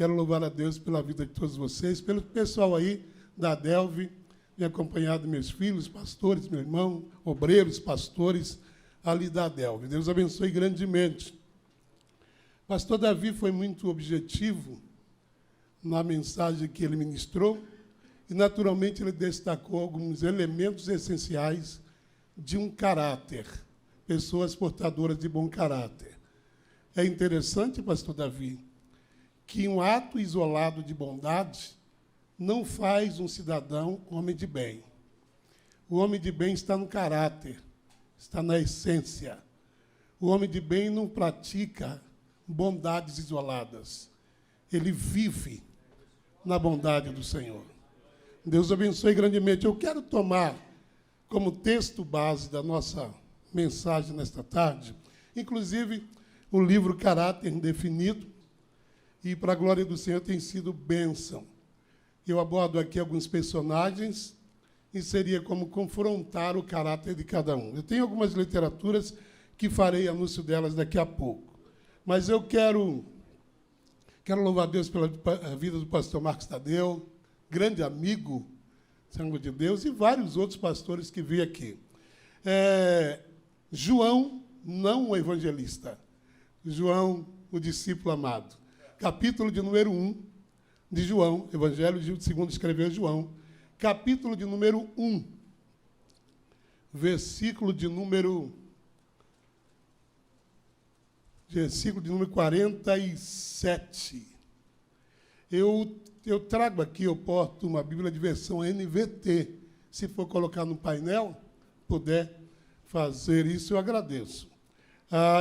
Quero louvar a Deus pela vida de todos vocês, pelo pessoal aí da Delve, me acompanhado meus filhos, pastores, meu irmão, obreiros, pastores, ali da Delve. Deus abençoe grandemente. Pastor Davi foi muito objetivo na mensagem que ele ministrou e, naturalmente, ele destacou alguns elementos essenciais de um caráter, pessoas portadoras de bom caráter. É interessante, pastor Davi, que um ato isolado de bondade não faz um cidadão homem de bem. O homem de bem está no caráter, está na essência. O homem de bem não pratica bondades isoladas. Ele vive na bondade do Senhor. Deus abençoe grandemente. Eu quero tomar como texto base da nossa mensagem nesta tarde, inclusive, o livro Caráter Indefinido, e, para a glória do Senhor, tem sido bênção. Eu abordo aqui alguns personagens e seria como confrontar o caráter de cada um. Eu tenho algumas literaturas que farei anúncio delas daqui a pouco. Mas eu quero louvar a Deus pela vida do pastor Marcos Tadeu, grande amigo, Senhor de Deus, e vários outros pastores que vi aqui. João, não o evangelista, João, o discípulo amado. Capítulo de número 1 de João, Evangelho segundo escreveu João, capítulo de número 1, versículo de número 47. Eu trago aqui, eu porto uma Bíblia de versão NVT. Se for colocar no painel, puder fazer isso, eu agradeço.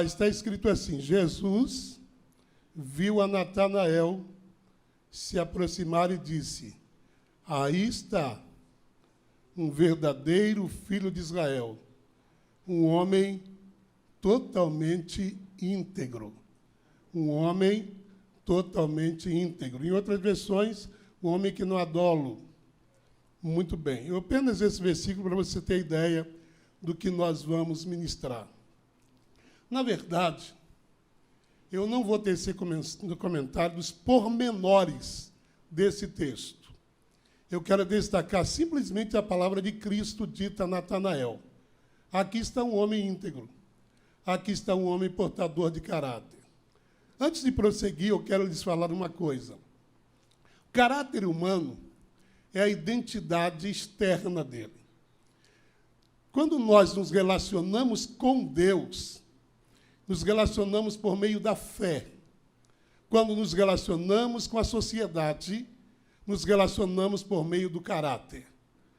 Está escrito assim: Jesus viu a Natanael se aproximar e disse: aí está um verdadeiro filho de Israel, um homem totalmente íntegro. Um homem totalmente íntegro. Em outras versões, um homem que não há dolo. Muito bem. Eu apenas esse versículo para você ter ideia do que nós vamos ministrar. Na verdade, eu não vou tecer comentário dos pormenores desse texto. Eu quero destacar simplesmente a palavra de Cristo dita a Natanael. Aqui está um homem íntegro. Aqui está um homem portador de caráter. Antes de prosseguir, eu quero lhes falar uma coisa. O caráter humano é a identidade externa dele. Quando nós nos relacionamos com Deus, nos relacionamos por meio da fé. Quando nos relacionamos com a sociedade, nos relacionamos por meio do caráter.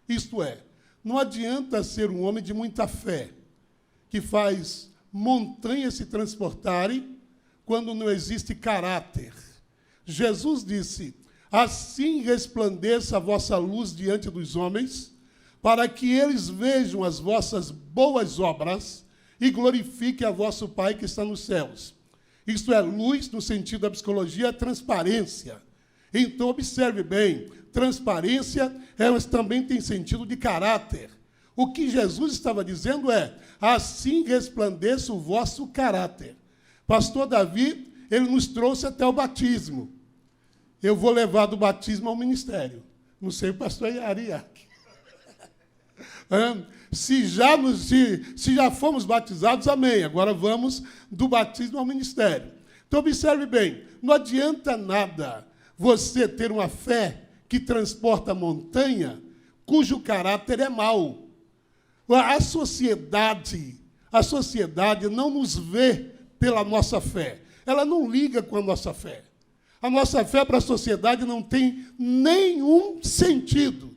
Isto é, não adianta ser um homem de muita fé, que faz montanhas se transportarem, quando não existe caráter. Jesus disse: assim resplandeça a vossa luz diante dos homens, para que eles vejam as vossas boas obras e glorifique a vosso Pai que está nos céus. Isto é, luz, no sentido da psicologia, é transparência. Então, observe bem, transparência elas também tem sentido de caráter. O que Jesus estava dizendo é: assim resplandeça o vosso caráter. Pastor Davi, ele nos trouxe até o batismo. Eu vou levar do batismo ao ministério. Não sei o pastor Ariaque. Se já fomos batizados, amém. Agora vamos do batismo ao ministério. Então, observe bem, não adianta nada você ter uma fé que transporta montanha, cujo caráter é mau. A sociedade não nos vê pela nossa fé. Ela não liga com a nossa fé. A nossa fé para a sociedade não tem nenhum sentido.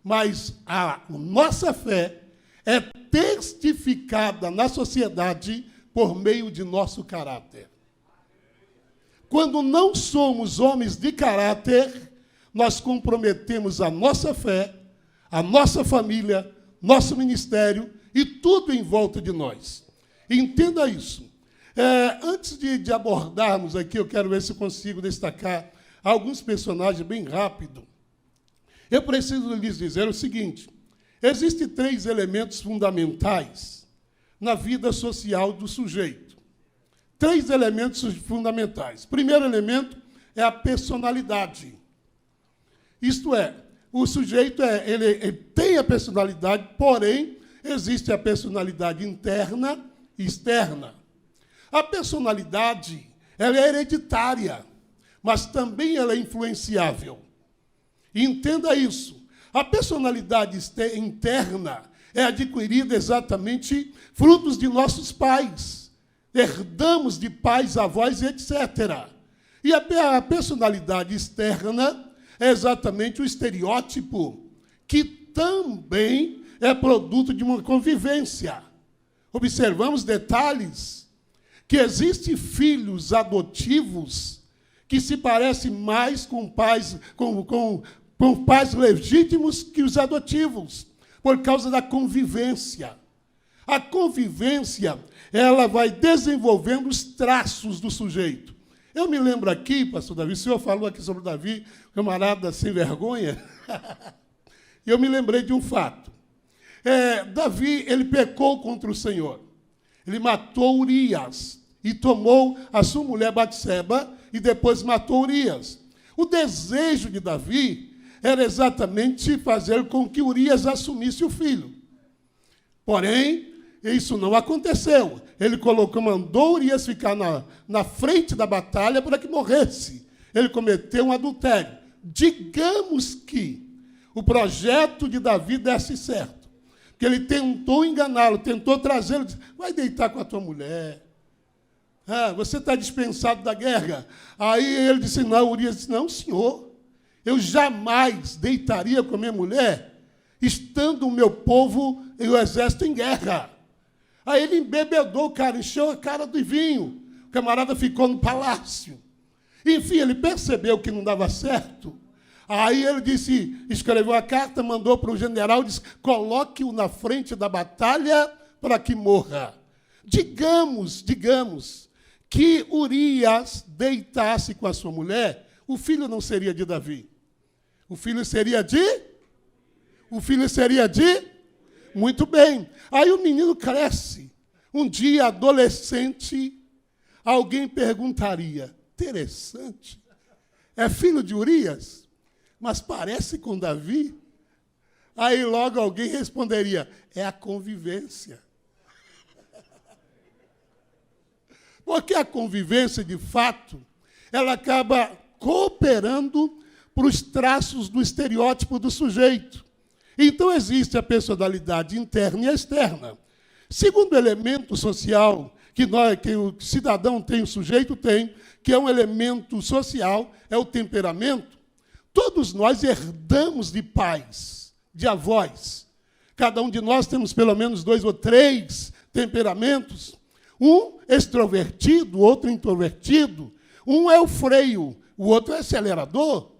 Mas a nossa fé é testificada na sociedade por meio de nosso caráter. Quando não somos homens de caráter, nós comprometemos a nossa fé, a nossa família, nosso ministério e tudo em volta de nós. Entenda isso. Antes de abordarmos aqui, eu quero ver se eu consigo destacar alguns personagens bem rápido. Eu preciso lhes dizer o seguinte: existem 3 elementos fundamentais na vida social do sujeito. 3 elementos fundamentais. Primeiro elemento é a personalidade. Isto é, o sujeito ele tem a personalidade, porém, existe a personalidade interna e externa. A personalidade, ela é hereditária, mas também ela é influenciável. Entenda isso. A personalidade interna é adquirida exatamente frutos de nossos pais. Herdamos de pais, avós, etc. E a personalidade externa é exatamente o estereótipo, que também é produto de uma convivência. Observamos detalhes, que existem filhos adotivos que se parecem mais com pais legítimos que os adotivos, por causa da convivência. A convivência, ela vai desenvolvendo os traços do sujeito. Eu me lembro aqui, pastor Davi, o senhor falou aqui sobre Davi, camarada sem vergonha, e eu me lembrei de um fato. Davi, ele pecou contra o Senhor. Ele matou Urias e tomou a sua mulher Batseba e depois matou Urias. O desejo de Davi era exatamente fazer com que Urias assumisse o filho. Porém, isso não aconteceu. Ele mandou Urias ficar na frente da batalha para que morresse. Ele cometeu um adultério. Digamos que o projeto de Davi desse certo. Que ele tentou enganá-lo, tentou trazê-lo, disse, vai deitar com a tua mulher. Você está dispensado da guerra. Aí ele disse, não, Urias disse, não, senhor, eu jamais deitaria com a minha mulher, estando o meu povo e o exército em guerra. Aí ele embebedou o cara, encheu a cara de vinho. O camarada ficou no palácio. Enfim, ele percebeu que não dava certo. Aí ele escreveu a carta, mandou para o general, disse, coloque-o na frente da batalha para que morra. Digamos que Urias deitasse com a sua mulher, o filho não seria de Davi. O filho seria de? Muito bem. Aí o menino cresce. Um dia, adolescente, alguém perguntaria, interessante, é filho de Urias? Mas parece com Davi? Aí logo alguém responderia, é a convivência. Porque a convivência, de fato, ela acaba cooperando para os traços do estereótipo do sujeito. Então, existe a personalidade interna e externa. Segundo elemento social que o cidadão tem, o sujeito tem, que é um elemento social, é o temperamento. Todos nós herdamos de pais, de avós. Cada um de nós temos pelo menos 2 ou 3 temperamentos. Um extrovertido, o outro introvertido. Um é o freio, o outro é o acelerador.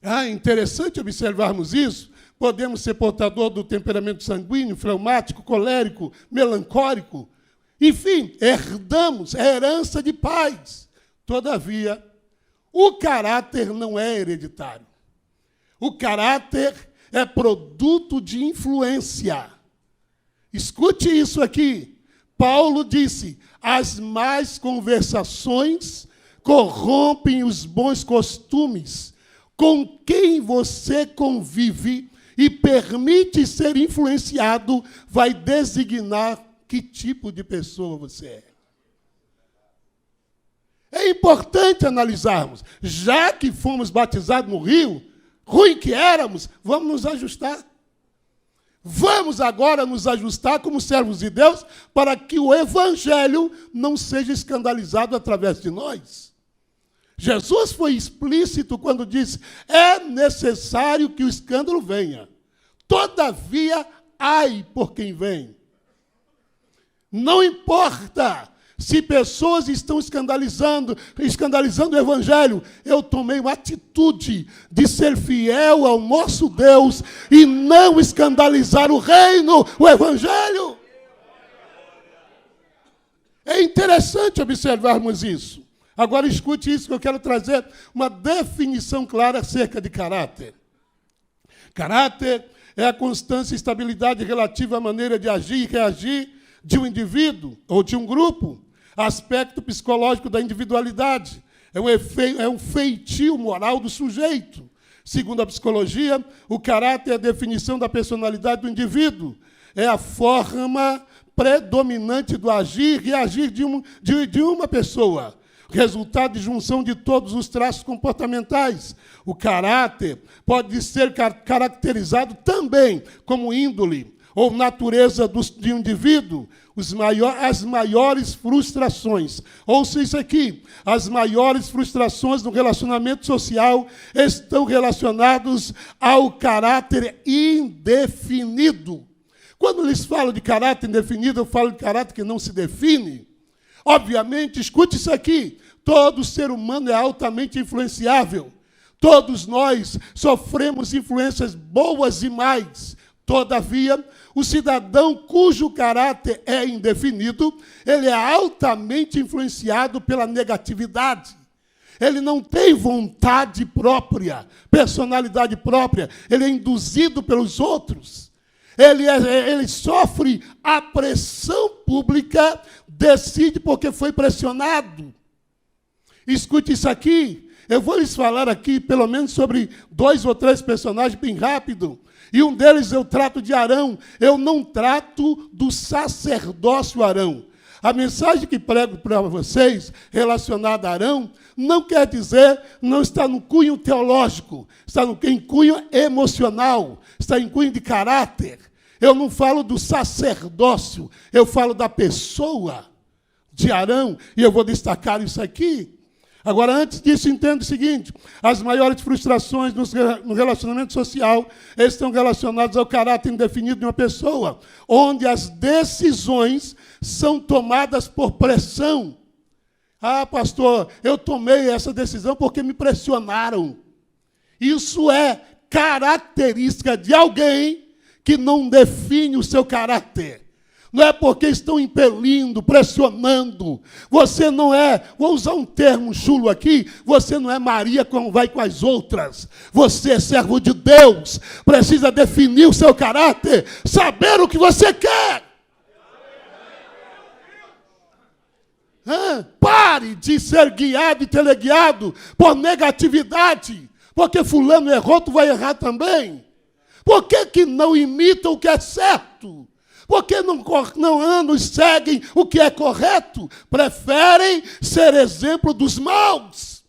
É interessante observarmos isso. Podemos ser portador do temperamento sanguíneo, fleumático, colérico, melancólico. Enfim, herdamos, é herança de pais. Todavia, o caráter não é hereditário. O caráter é produto de influência. Escute isso aqui. Paulo disse, as más conversações corrompem os bons costumes. Com quem você convive e permite ser influenciado, vai designar que tipo de pessoa você é. É importante analisarmos. Já que fomos batizados no rio, ruim que éramos, vamos nos ajustar. Vamos agora nos ajustar como servos de Deus para que o evangelho não seja escandalizado através de nós. Jesus foi explícito quando disse, é necessário que o escândalo venha. Todavia, ai por quem vem. Não importa se pessoas estão escandalizando o evangelho. Eu tomei uma atitude de ser fiel ao nosso Deus e não escandalizar o reino, o evangelho. É interessante observarmos isso. Agora escute isso que eu quero trazer uma definição clara acerca de caráter. Caráter é a constância e estabilidade relativa à maneira de agir e reagir de um indivíduo ou de um grupo. Aspecto psicológico da individualidade. É um feitio moral do sujeito. Segundo a psicologia, o caráter é a definição da personalidade do indivíduo. É a forma predominante do agir e agir de uma pessoa. Resultado de junção de todos os traços comportamentais. O caráter pode ser caracterizado também como índole ou natureza de um indivíduo, as maiores frustrações. Ouça isso aqui. As maiores frustrações no relacionamento social estão relacionadas ao caráter indefinido. Quando lhes falo de caráter indefinido, eu falo de caráter que não se define. Obviamente, escute isso aqui, todo ser humano é altamente influenciável. Todos nós sofremos influências boas e más. Todavia, o cidadão cujo caráter é indefinido, ele é altamente influenciado pela negatividade. Ele não tem vontade própria, personalidade própria, ele é induzido pelos outros. Ele sofre a pressão pública, decide porque foi pressionado. Escute isso aqui. Eu vou lhes falar aqui, pelo menos, sobre 2 ou 3 personagens, bem rápido. E um deles eu trato de Arão. Eu não trato do sacerdócio Arão. A mensagem que prego para vocês, relacionada a Arão, não quer dizer, não está no cunho teológico, está em cunho emocional, está em cunho de caráter. Eu não falo do sacerdócio, eu falo da pessoa de Arão, e eu vou destacar isso aqui. Agora, antes disso, entenda o seguinte, as maiores frustrações no relacionamento social estão relacionadas ao caráter indefinido de uma pessoa, onde as decisões são tomadas por pressão. Ah, pastor, eu tomei essa decisão porque me pressionaram. Isso é característica de alguém que não define o seu caráter. Não é porque estão impelindo, pressionando. Você não é, vou usar um termo chulo aqui, você não é Maria como vai com as outras. Você é servo de Deus, precisa definir o seu caráter, saber o que você quer. Pare de ser guiado e teleguiado por negatividade. Porque fulano errou, tu vai errar também. Por que não imita o que é certo? Por que não andam e seguem o que é correto? Preferem ser exemplo dos maus.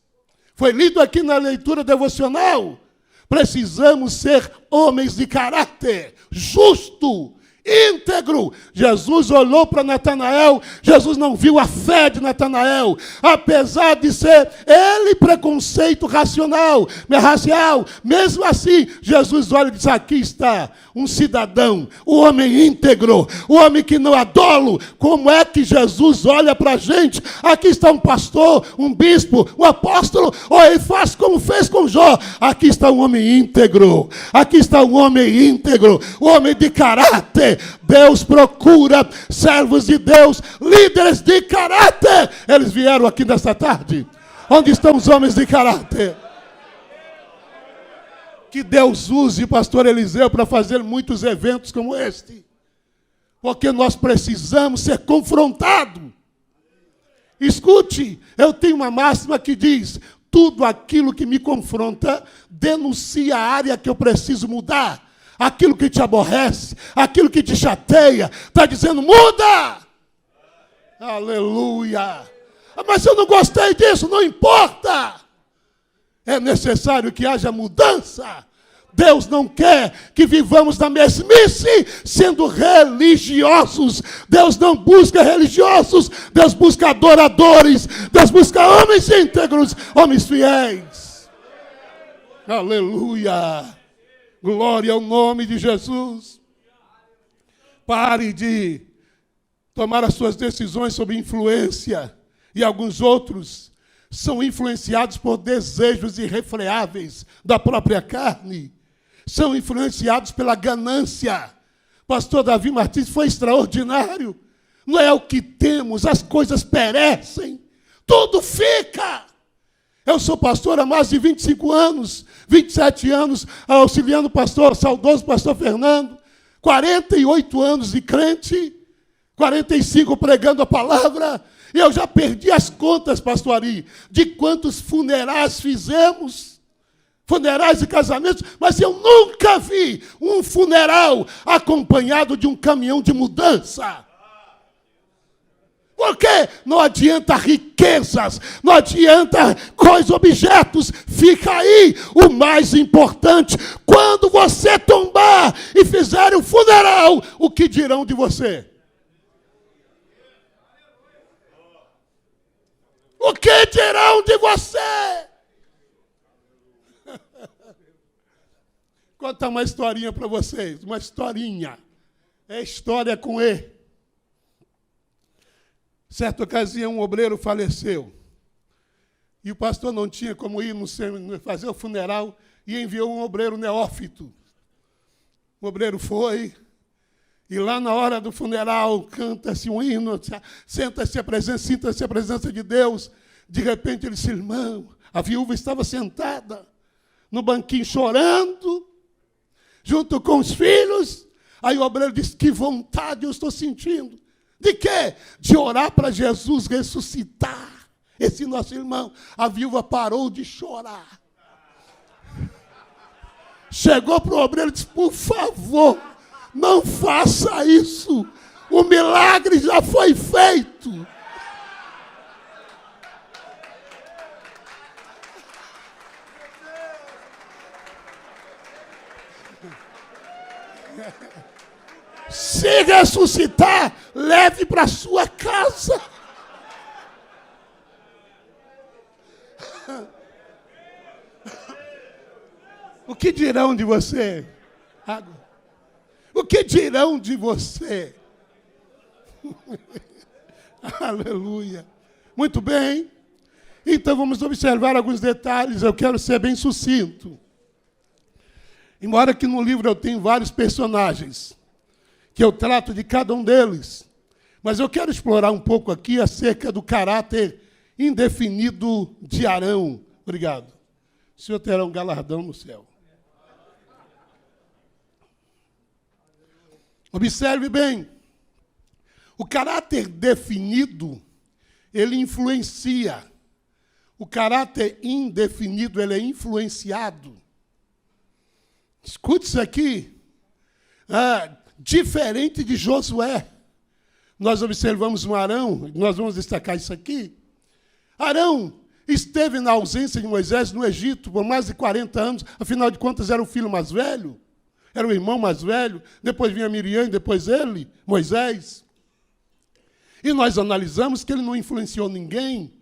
Foi lido aqui na leitura devocional. Precisamos ser homens de caráter justo, íntegro. Jesus olhou para Natanael, Jesus não viu a fé de Natanael, apesar de ser ele preconceito racial, mesmo assim, Jesus olha e diz, aqui está um cidadão, um homem íntegro, um homem que não é dolo. Como é que Jesus olha para a gente? Aqui está um pastor, um bispo, um apóstolo, ou ele faz como fez com Jó. Aqui está um homem íntegro, aqui está um homem íntegro, um homem de caráter. Deus procura servos de Deus, líderes de caráter. Eles vieram aqui nesta tarde. Onde estão os homens de caráter? Que Deus use o pastor Eliseu para fazer muitos eventos como este. Porque nós precisamos ser confrontados. Escute, eu tenho uma máxima que diz, tudo aquilo que me confronta denuncia a área que eu preciso mudar. Aquilo que te aborrece, aquilo que te chateia, está dizendo, muda! Aleluia! Mas eu não gostei disso, não importa! É necessário que haja mudança. Deus não quer que vivamos na mesmice, sendo religiosos. Deus não busca religiosos, Deus busca adoradores, Deus busca homens íntegros, homens fiéis. Aleluia! Glória ao nome de Jesus. Pare de tomar as suas decisões sob influência. E alguns outros são influenciados por desejos irrefreáveis da própria carne. São influenciados pela ganância. Pastor Davi Martins foi extraordinário. Não é o que temos, as coisas perecem. Tudo fica. Eu sou pastor há mais de 25 anos, 27 anos, auxiliando o pastor, saudoso pastor Fernando, 48 anos de crente, 45 pregando a palavra, Eu já perdi as contas, pastor Ari, de quantos funerais fizemos, funerais e casamentos, mas eu nunca vi um funeral acompanhado de um caminhão de mudança. Porque não adianta riquezas, não adianta coisas, objetos, fica aí o mais importante. Quando você tombar e fizer o funeral, o que dirão de você? O que dirão de você? Contar uma historinha para vocês, uma historinha. É história com E. Certa ocasião, um obreiro faleceu. E o pastor não tinha como ir fazer o funeral e enviou um obreiro neófito. O obreiro foi, e lá na hora do funeral, canta-se um hino, sinta-se a presença de Deus. De repente ele disse, irmão, a viúva estava sentada no banquinho chorando, junto com os filhos. Aí o obreiro disse, que vontade eu estou sentindo. De quê? De orar para Jesus ressuscitar esse nosso irmão. A viúva parou de chorar. Chegou para o obreiro e disse, por favor, não faça isso. O milagre já foi feito. Se ressuscitar, leve para sua casa. O que dirão de você? O que dirão de você? Aleluia. Muito bem. Então vamos observar alguns detalhes. Eu quero ser bem sucinto. Embora que no livro eu tenho vários personagens, que eu trato de cada um deles. Mas eu quero explorar um pouco aqui acerca do caráter indefinido de Arão. Obrigado. O senhor terá um galardão no céu. Observe bem. O caráter definido, ele influencia. O caráter indefinido, ele é influenciado. Escute isso aqui. Diferente de Josué. Nós observamos um Arão, nós vamos destacar isso aqui. Arão esteve na ausência de Moisés no Egito por mais de 40 anos, afinal de contas era o filho mais velho, era o irmão mais velho, depois vinha Miriam, depois ele, Moisés. E nós analisamos que ele não influenciou ninguém.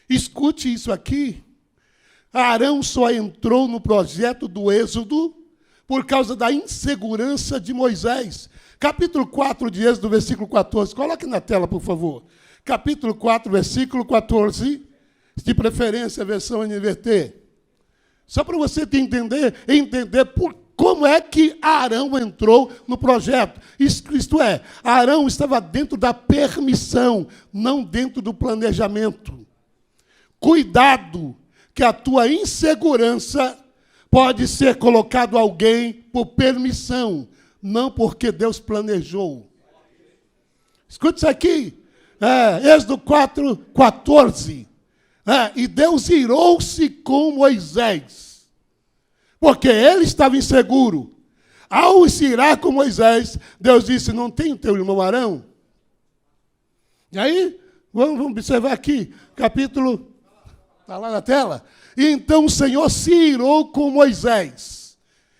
Escute isso aqui. Arão só entrou no projeto do Êxodo por causa da insegurança de Moisés. Capítulo 4 de Êxodo, versículo 14. Coloque na tela, por favor. Capítulo 4, versículo 14. De preferência, a versão NVT. Só para você entender como é que Arão entrou no projeto. Isto é, Arão estava dentro da permissão, não dentro do planejamento. Cuidado, que a tua insegurança pode ser colocado alguém por permissão, não porque Deus planejou. Escute isso aqui. Êxodo 4, 14. E Deus irou-se com Moisés, porque ele estava inseguro. Ao se irar com Moisés, Deus disse, não tem o teu irmão Arão? E aí, vamos observar aqui, capítulo... Está lá na tela? E então o Senhor se irou com Moisés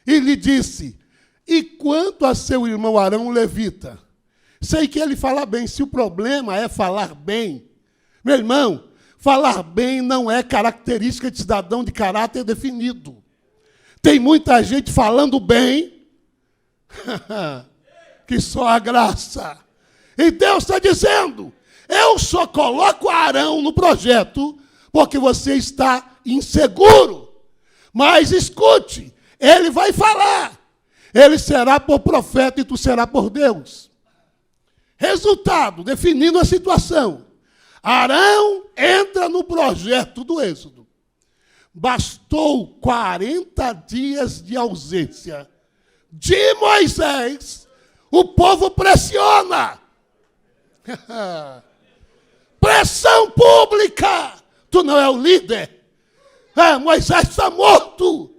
e lhe disse, e quanto a seu irmão Arão, levita? Sei que ele fala bem, se o problema é falar bem, meu irmão, falar bem não é característica de cidadão de caráter definido. Tem muita gente falando bem, que só a graça. E Deus está dizendo, eu só coloco Arão no projeto porque você está inseguro. Mas escute, ele vai falar. Ele será por profeta e tu serás por Deus. Resultado, definindo a situação. Arão entra no projeto do Êxodo. Bastou 40 dias de ausência de Moisés. O povo pressiona. Pressão pública. Tu não é o líder. Moisés está morto.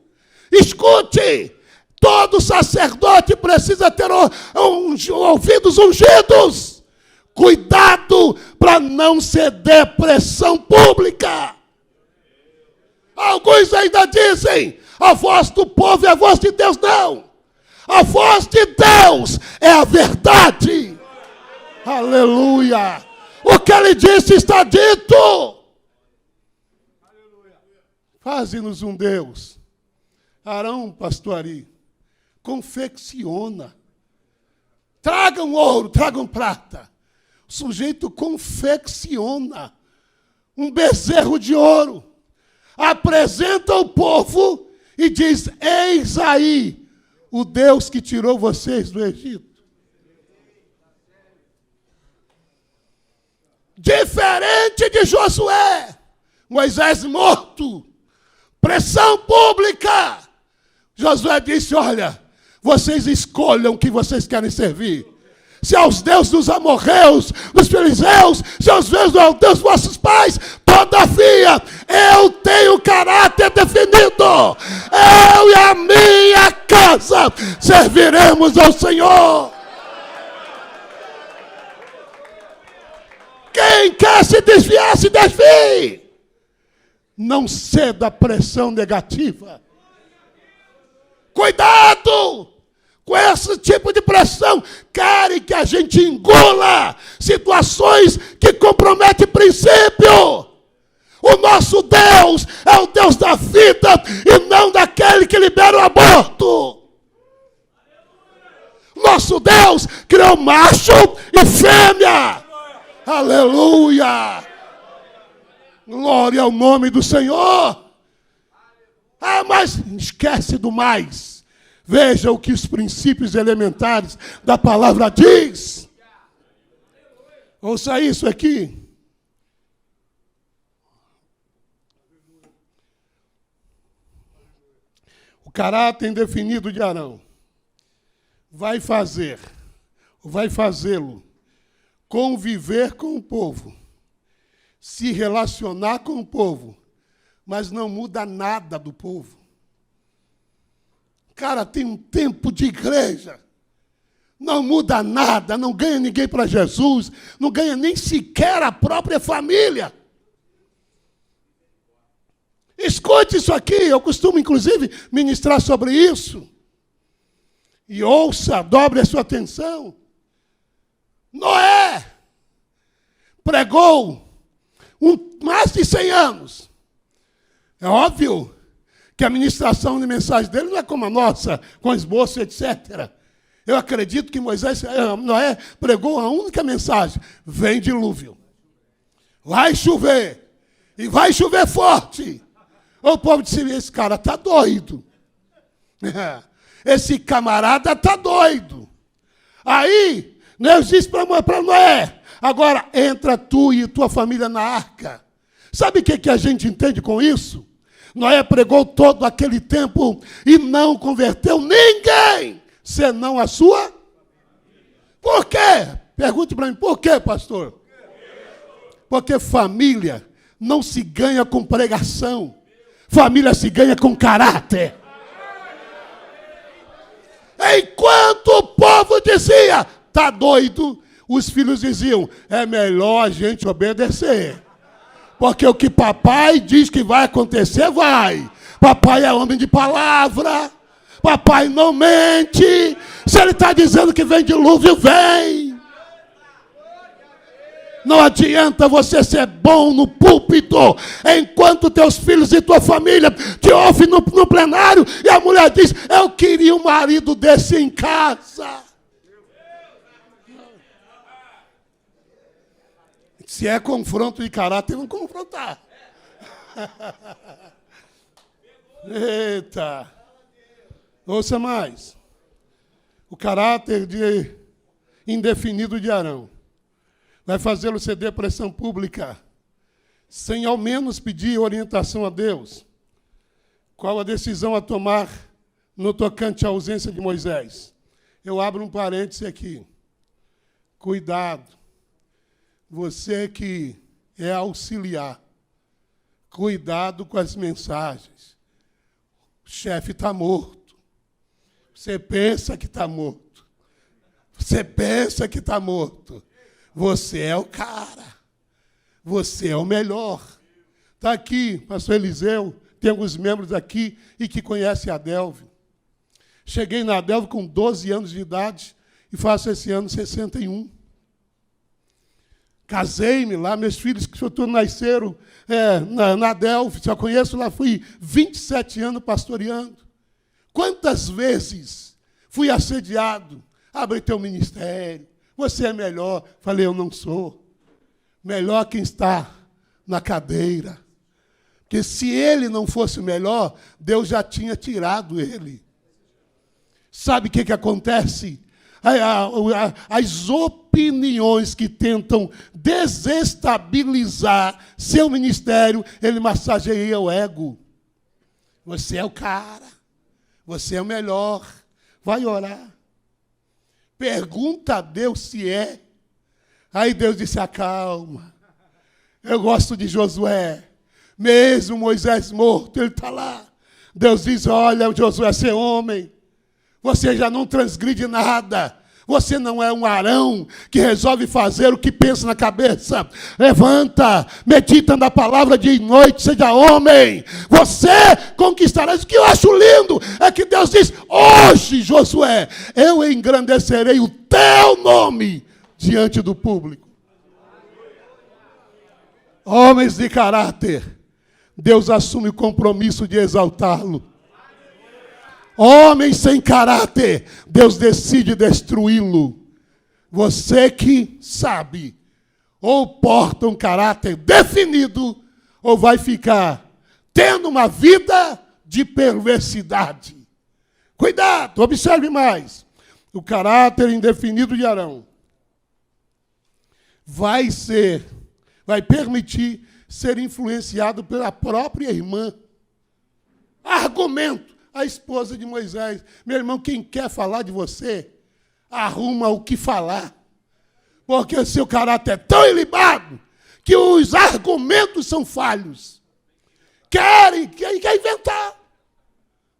Escute. Todo sacerdote precisa ter ouvidos ungidos. Cuidado para não ceder pressão pública. Alguns ainda dizem, a voz do povo é a voz de Deus. Não. A voz de Deus é a verdade. Aleluia. O que ele disse está dito. Faze-nos um Deus. Arão, pastor Ari, confecciona. Tragam ouro, tragam prata. O sujeito confecciona um bezerro de ouro. Apresenta ao povo e diz, eis aí o Deus que tirou vocês do Egito. Diferente de Josué, Moisés morto, pressão pública. Josué disse, olha, vocês escolham o que vocês querem servir. Se aos deuses dos amorreus, dos filisteus, se aos deuses dos vossos pais, todavia, eu tenho caráter definido. Eu e a minha casa serviremos ao Senhor. Quem quer se desviar, se desvie. Não ceda à pressão negativa. Cuidado com esse tipo de pressão. Querem que a gente engula situações que comprometem princípio. O nosso Deus é o Deus da vida e não daquele que libera o aborto. Nosso Deus criou macho e fêmea. Aleluia! Glória ao nome do Senhor. Mas esquece do mais. Veja o que os princípios elementares da palavra diz. Ouça isso aqui. O caráter indefinido de Arão vai fazê-lo conviver com o povo, se relacionar com o povo, mas não muda nada do povo. Cara, tem um tempo de igreja, não muda nada, não ganha ninguém para Jesus, não ganha nem sequer a própria família. Escute isso aqui, eu costumo, inclusive, ministrar sobre isso. E ouça, dobre a sua atenção. Noé pregou mais de 100 anos. É óbvio que a ministração de mensagem dele não é como a nossa, com esboço, etc. Eu acredito que Noé pregou a única mensagem: vem dilúvio. Vai chover. E vai chover forte. O povo disse, esse cara está doido. Esse camarada está doido. Aí, Deus disse para Noé, agora entra tu e tua família na arca. Sabe o que a gente entende com isso? Noé pregou todo aquele tempo e não converteu ninguém, senão a sua. Por quê? Pergunte para mim, por quê, pastor? Porque família não se ganha com pregação. Família se ganha com caráter. Enquanto o povo dizia, está doido, os filhos diziam, é melhor a gente obedecer. Porque o que papai diz que vai acontecer, vai. Papai é homem de palavra. Papai não mente. Se ele está dizendo que vem dilúvio, vem. Não adianta você ser bom no púlpito, enquanto teus filhos e tua família te ouvem no plenário, e a mulher diz, eu queria um marido desse em casa. Se é confronto de caráter, vamos confrontar. Eita. Ouça mais. O caráter indefinido de Arão vai fazê-lo ceder pressão pública, sem ao menos pedir orientação a Deus. Qual a decisão a tomar no tocante à ausência de Moisés? Eu abro um parêntese aqui. Cuidado. Você que é auxiliar. Cuidado com as mensagens. O chefe está morto. Você pensa que está morto. Você pensa que está morto. Você é o cara. Você é o melhor. Está aqui, pastor Eliseu, tem alguns membros aqui e que conhecem a Adelvio. Cheguei na Adelvio com 12 anos de idade e faço esse ano 61. Casei-me lá, meus filhos que todos nasceram na Adelvio, só conheço lá, fui 27 anos pastoreando. Quantas vezes fui assediado? Abre teu ministério, você é melhor. Falei, eu não sou. Melhor quem está na cadeira. Porque se ele não fosse melhor, Deus já tinha tirado ele. Sabe o que acontece? As opiniões que tentam desestabilizar seu ministério, ele massageia o ego. Você é o cara. Você é o melhor. Vai orar. Pergunta a Deus se é. Aí Deus disse, acalma. Eu gosto de Josué. Mesmo Moisés morto, ele está lá. Deus diz, olha, Josué, você é homem. Você já não transgride nada. Você não é um Arão que resolve fazer o que pensa na cabeça. Levanta, medita na palavra dia e noite, seja homem. Você conquistará. Isso que eu acho lindo é que Deus diz, hoje, Josué, eu engrandecerei o teu nome diante do público. Homens de caráter, Deus assume o compromisso de exaltá-lo. Homem sem caráter, Deus decide destruí-lo. Você que sabe, ou porta um caráter definido, ou vai ficar tendo uma vida de perversidade. Cuidado, observe mais. O caráter indefinido de Arão vai permitir ser influenciado pela própria irmã. Argumento. A esposa de Moisés. Meu irmão, quem quer falar de você, arruma o que falar. Porque o seu caráter é tão ilibado que os argumentos são falhos. Quer inventar.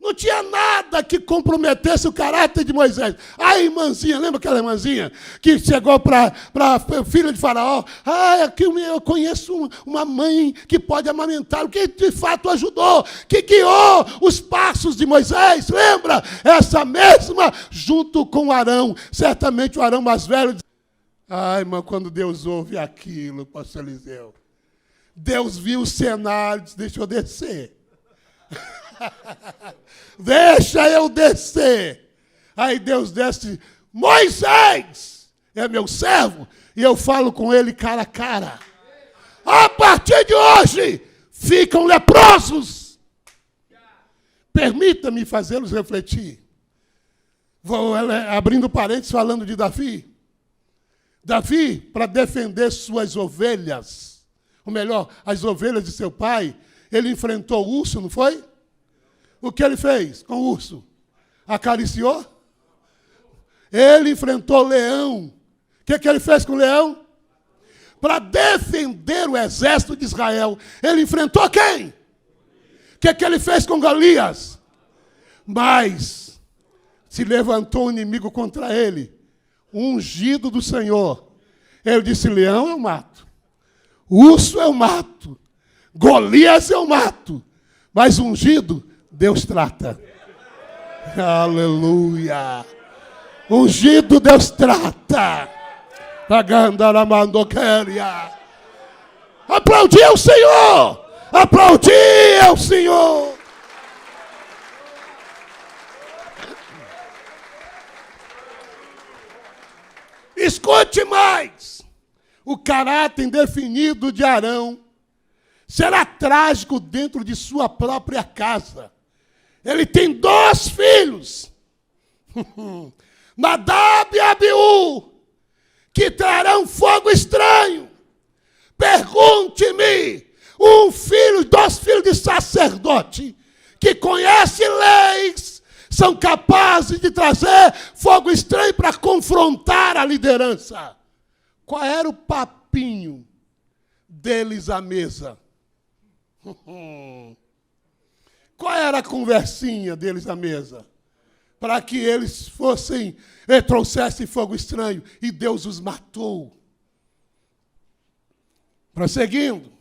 Não tinha nada que comprometesse o caráter de Moisés. A irmãzinha, lembra aquela irmãzinha que chegou para a filha de Faraó? Aqui eu conheço uma mãe que pode amamentar, o que de fato ajudou, que guiou os passos de Moisés. Lembra? Essa mesma, junto com Arão. Certamente o Arão mais velho. Irmão, quando Deus ouve aquilo, pastor Eliseu, Deus viu o cenário, disse, deixa eu descer. Deixa eu descer. Aí Deus desce, Moisés é meu servo, e eu falo com ele cara a cara. A partir de hoje, ficam leprosos. Permita-me fazê-los refletir. Vou abrindo parênteses falando de Davi. Davi, para defender suas ovelhas, ou melhor, as ovelhas de seu pai, ele enfrentou o urso, não foi? O que ele fez com o urso? Acariciou? Ele enfrentou o leão. O que ele fez com o leão? Para defender o exército de Israel. Ele enfrentou quem? O que ele fez com Golias? Mas se levantou um inimigo contra ele. Um ungido do Senhor. Ele disse, leão eu mato. Urso eu mato. Golias eu mato. Mas ungido, Deus trata. Aleluia. Ungido, Deus trata. Aplaudir ao Senhor. Aplaudir ao Senhor. Escute mais. O caráter indefinido de Arão será trágico dentro de sua própria casa. Ele tem 2 filhos, Nadab e Abiú, que trarão fogo estranho. Pergunte-me, 2 filhos de sacerdote, que conhecem leis, são capazes de trazer fogo estranho para confrontar a liderança. Qual era o papinho deles à mesa. Qual era a conversinha deles à mesa? Para que eles trouxessem fogo estranho, e Deus os matou. Prosseguindo,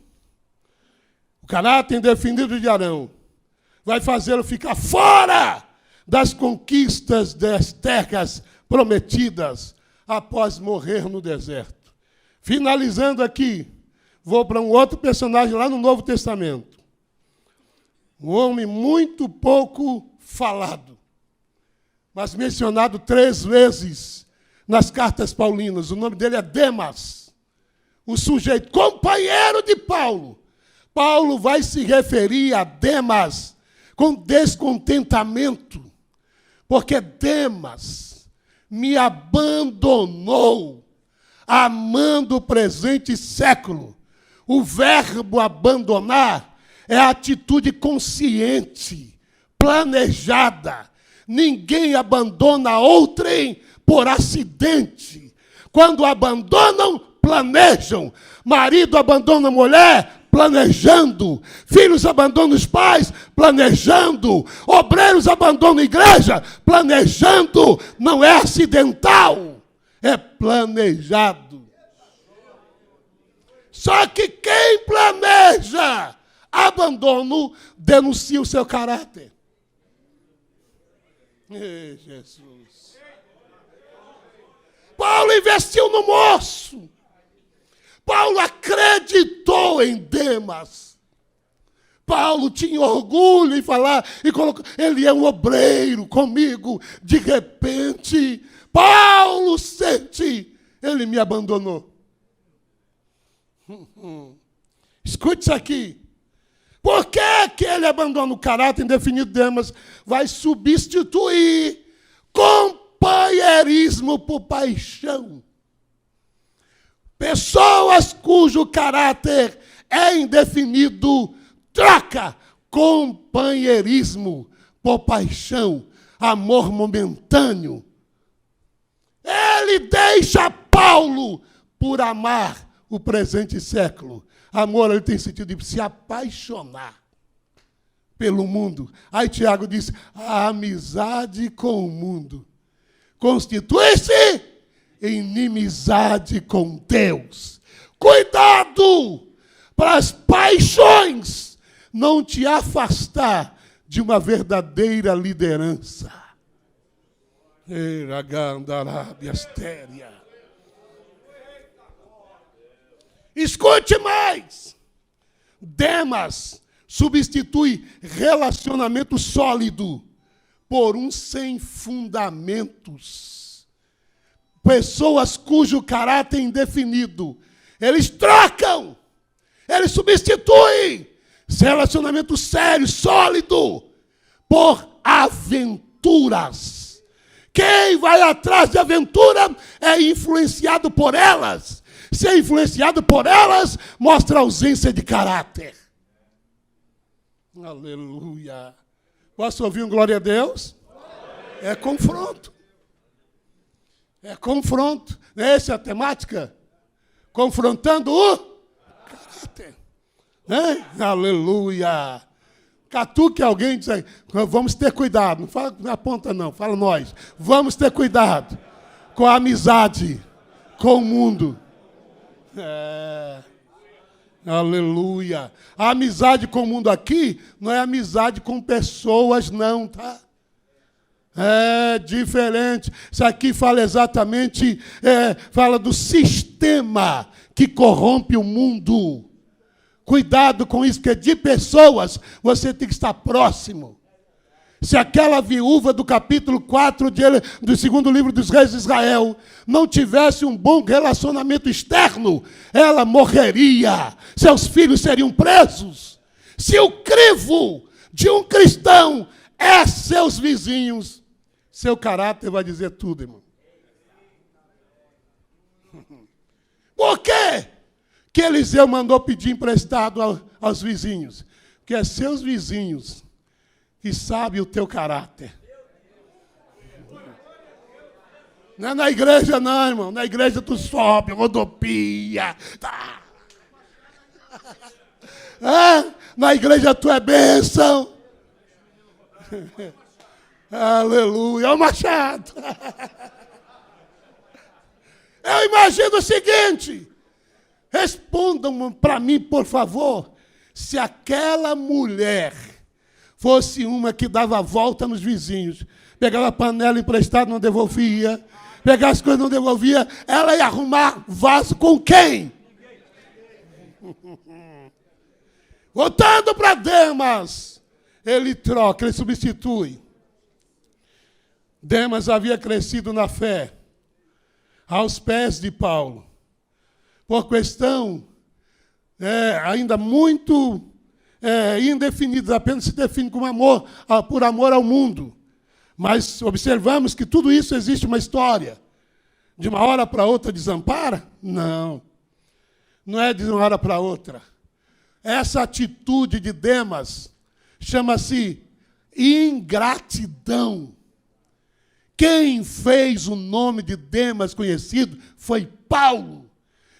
o caráter indefinido de Arão vai fazê-lo ficar fora das conquistas das terras prometidas após morrer no deserto. Finalizando aqui, vou para um outro personagem lá no Novo Testamento. Um homem muito pouco falado, mas mencionado 3 vezes nas cartas paulinas. O nome dele é Demas, o sujeito companheiro de Paulo. Paulo vai se referir a Demas com descontentamento, porque Demas me abandonou, amando o presente século. O verbo abandonar é a atitude consciente, planejada. Ninguém abandona outrem por acidente. Quando abandonam, planejam. Marido abandona a mulher, planejando. Filhos abandonam os pais, planejando. Obreiros abandonam a igreja, planejando. Não é acidental, é planejado. Só que quem planeja abandono denuncia o seu caráter. Ei, Jesus. Paulo investiu no moço. Paulo acreditou em Demas. Paulo tinha orgulho em falar e colocou, ele é um obreiro comigo. De repente, Paulo sente, ele me abandonou. Escute isso aqui. Por que ele abandona o caráter indefinido de Demas? Vai substituir companheirismo por paixão. Pessoas cujo caráter é indefinido, troca companheirismo por paixão, amor momentâneo. Ele deixa Paulo por amar o presente século. Amor, ele tem sentido de se apaixonar pelo mundo. Aí Tiago diz, a amizade com o mundo constitui-se inimizade com Deus. Cuidado para as paixões não te afastar de uma verdadeira liderança. Escute mais. Demas substitui relacionamento sólido por um sem fundamentos. Pessoas cujo caráter é indefinido. Eles trocam, eles substituem esse relacionamento sério, sólido, por aventuras. Quem vai atrás de aventura é influenciado por elas. Se é influenciado por elas, mostra ausência de caráter. Aleluia. Posso ouvir um glória a Deus? É confronto. É confronto. Essa é a temática? Confrontando o caráter. Aleluia. Catuque alguém e diz aí, vamos ter cuidado. Não fala na ponta não, fala nós. Vamos ter cuidado com a amizade, com o mundo. Aleluia. A amizade com o mundo aqui não é amizade com pessoas não, tá? É diferente. Isso aqui fala exatamente, fala do sistema que corrompe o mundo. Cuidado com isso, porque de pessoas você tem que estar próximo. Se aquela viúva do capítulo 4 do segundo livro dos reis de Israel não tivesse um bom relacionamento externo, ela morreria. Seus filhos seriam presos. Se o crivo de um cristão é seus vizinhos, seu caráter vai dizer tudo, irmão. Por quê que Eliseu mandou pedir emprestado aos vizinhos? Porque é seus vizinhos que sabem o teu caráter. Não é na igreja não, irmão. Na igreja tu sobe, rodopia. Tá. Na igreja tu é bênção. Aleluia. É o machado. Eu imagino o seguinte. Respondam para mim, por favor. Se aquela mulher fosse uma que dava volta nos vizinhos, pegava a panela emprestada, não devolvia, pegava as coisas, não devolvia, ela ia arrumar vaso com quem? Voltando para Demas, ele troca, ele substitui. Demas havia crescido na fé, aos pés de Paulo, por questão ainda muito indefinida, apenas se define como amor, por amor ao mundo. Mas observamos que tudo isso existe uma história. De uma hora para outra desampara? Não. Não é de uma hora para outra. Essa atitude de Demas chama-se ingratidão. Quem fez o nome de Demas conhecido foi Paulo.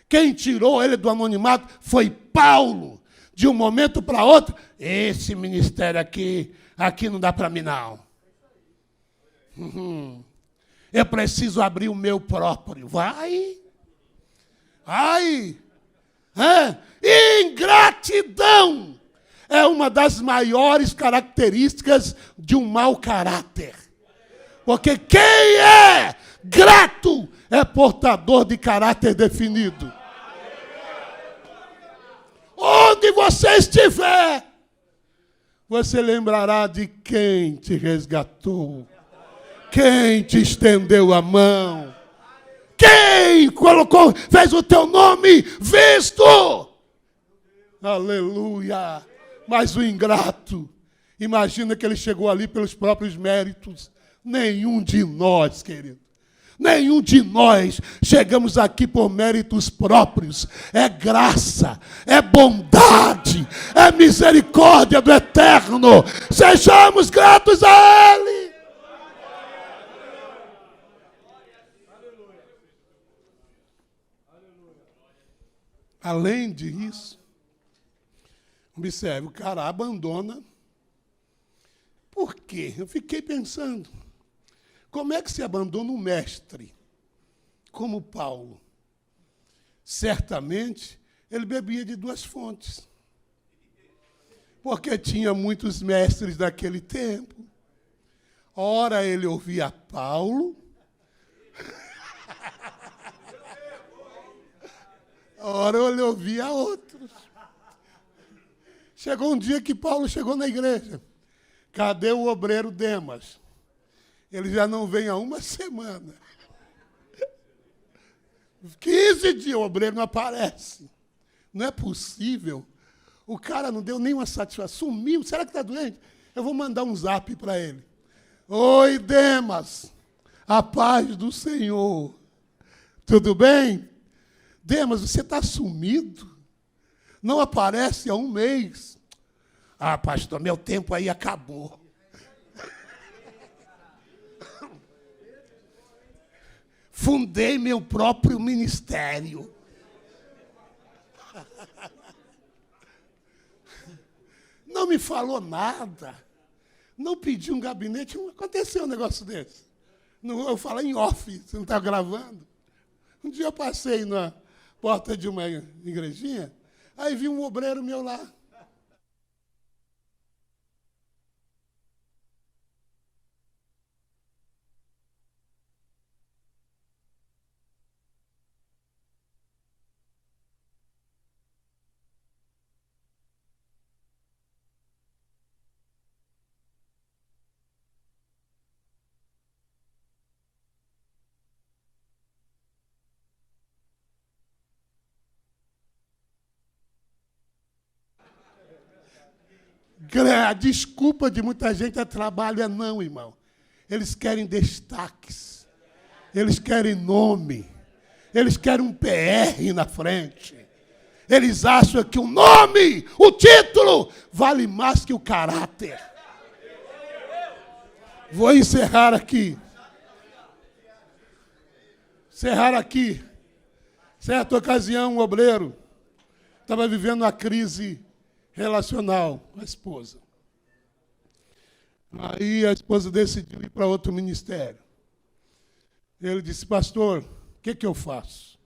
Quem tirou ele do anonimato foi Paulo. De um momento para outro, esse ministério aqui não dá para mim não. Eu preciso abrir o meu próprio. Vai. Ingratidão é uma das maiores características de um mau caráter. Porque quem é grato é portador de caráter definido. Onde você estiver, você lembrará de quem te resgatou, quem te estendeu a mão, quem fez o teu nome visto. Aleluia. Mas o ingrato, imagina que ele chegou ali pelos próprios méritos. Nenhum de nós, querido. Nenhum de nós chegamos aqui por méritos próprios. É graça, é bondade, é misericórdia do Eterno. Sejamos gratos a Ele. Além disso, observe, o cara abandona. Por quê? Eu fiquei pensando. Como é que se abandona um mestre como Paulo? Certamente, ele bebia de duas fontes. Porque tinha muitos mestres daquele tempo. Ora ele ouvia Paulo, ora ele ouvia outros. Chegou um dia que Paulo chegou na igreja. Cadê o obreiro Demas? Ele já não vem há uma semana. 15 dias o obreiro não aparece. Não é possível. O cara não deu nenhuma satisfação. Sumiu. Será que está doente? Eu vou mandar um zap para ele. Oi, Demas. A paz do Senhor. Tudo bem? Demas, você está sumido? Não aparece há um mês. Ah, pastor, meu tempo aí acabou. Fundei meu próprio ministério. Não me falou nada. Não pediu um gabinete. Não aconteceu um negócio desse. Não, eu falo em off, você não está gravando. Um dia eu passei na porta de uma igrejinha, aí vi um obreiro meu lá. A desculpa de muita gente é trabalho, é não, irmão. Eles querem destaques. Eles querem nome. Eles querem um PR na frente. Eles acham que o nome, o título, vale mais que o caráter. Vou encerrar aqui. Certa ocasião, um obreiro estava vivendo uma crise relacional com a esposa. Aí a esposa decidiu ir para outro ministério. Ele disse, pastor, o que eu faço?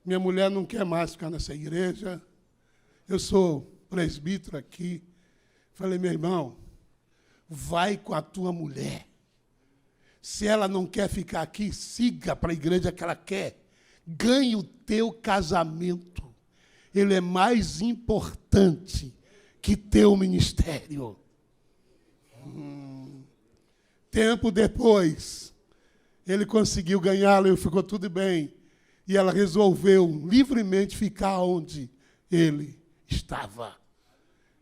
Minha mulher não quer mais ficar nessa igreja. Eu sou presbítero aqui. Falei, meu irmão, vai com a tua mulher. Se ela não quer ficar aqui, siga para a igreja que ela quer. Ganhe o teu casamento. Ele é mais importante que teu ministério. Tempo depois, ele conseguiu ganhá-la e ficou tudo bem. E ela resolveu livremente ficar onde ele estava.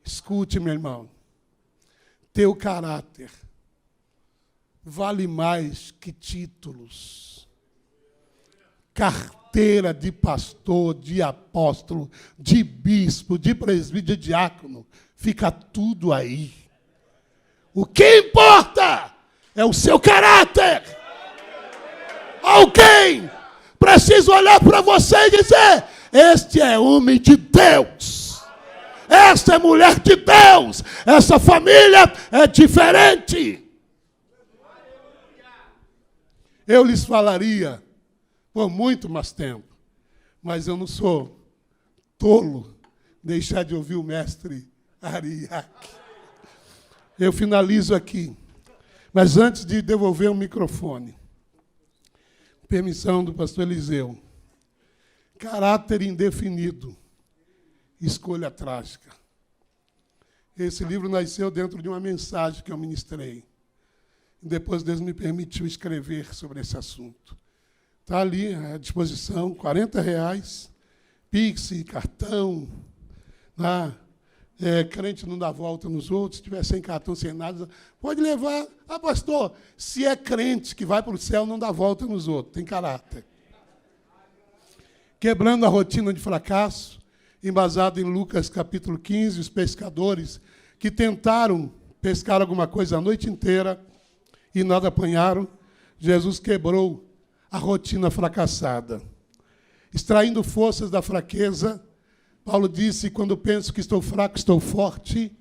Escute, meu irmão. Teu caráter vale mais que títulos. Carteira de pastor, de apóstolo, de bispo, de presbítero, de diácono, fica tudo aí. O que importa é o seu caráter. Alguém precisa olhar para você e dizer, este é homem de Deus. Esta é mulher de Deus. Essa família é diferente. Eu lhes falaria por muito mais tempo, mas eu não sou tolo deixar de ouvir o mestre Ariaque. Eu finalizo aqui, mas antes de devolver o microfone, permissão do pastor Eliseu, caráter indefinido, escolha trágica. Esse livro nasceu dentro de uma mensagem que eu ministrei. Depois Deus me permitiu escrever sobre esse assunto. Está ali à disposição, R$40, Pix, cartão. Crente não dá volta nos outros, se tiver sem cartão, sem nada, pode levar. Ah, pastor, se é crente que vai para o céu, não dá volta nos outros, tem caráter. Quebrando a rotina de fracasso, embasado em Lucas capítulo 15, os pescadores que tentaram pescar alguma coisa a noite inteira e nada apanharam, Jesus quebrou a rotina fracassada. Extraindo forças da fraqueza, Paulo disse, quando penso que estou fraco, estou forte.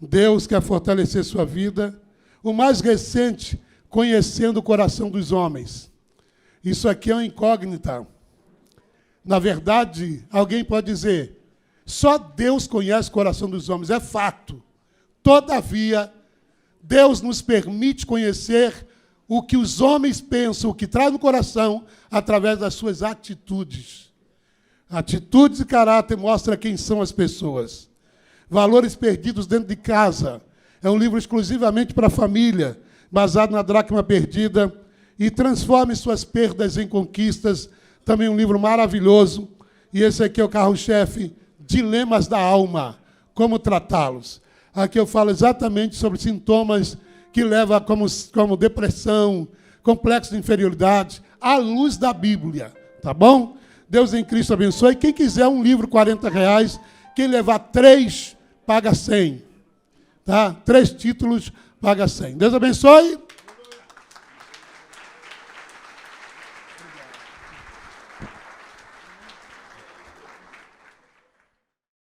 Deus quer fortalecer sua vida. O mais recente, conhecendo o coração dos homens. Isso aqui é uma incógnita. Na verdade, alguém pode dizer, só Deus conhece o coração dos homens. É fato. Todavia, Deus nos permite conhecer o que os homens pensam, o que traz no coração, através das suas atitudes. Atitudes e caráter mostram quem são as pessoas. Valores perdidos dentro de casa. É um livro exclusivamente para a família, baseado na dracma perdida. E transforme suas perdas em conquistas. Também um livro maravilhoso. E esse aqui é o carro-chefe, Dilemas da Alma. Como tratá-los. Aqui eu falo exatamente sobre sintomas que levam como depressão, complexo de inferioridade, à luz da Bíblia. Tá bom? Deus em Cristo abençoe. Quem quiser um livro, R$40. Quem levar 3, paga 100. Tá? 3 títulos, paga 100. Deus abençoe.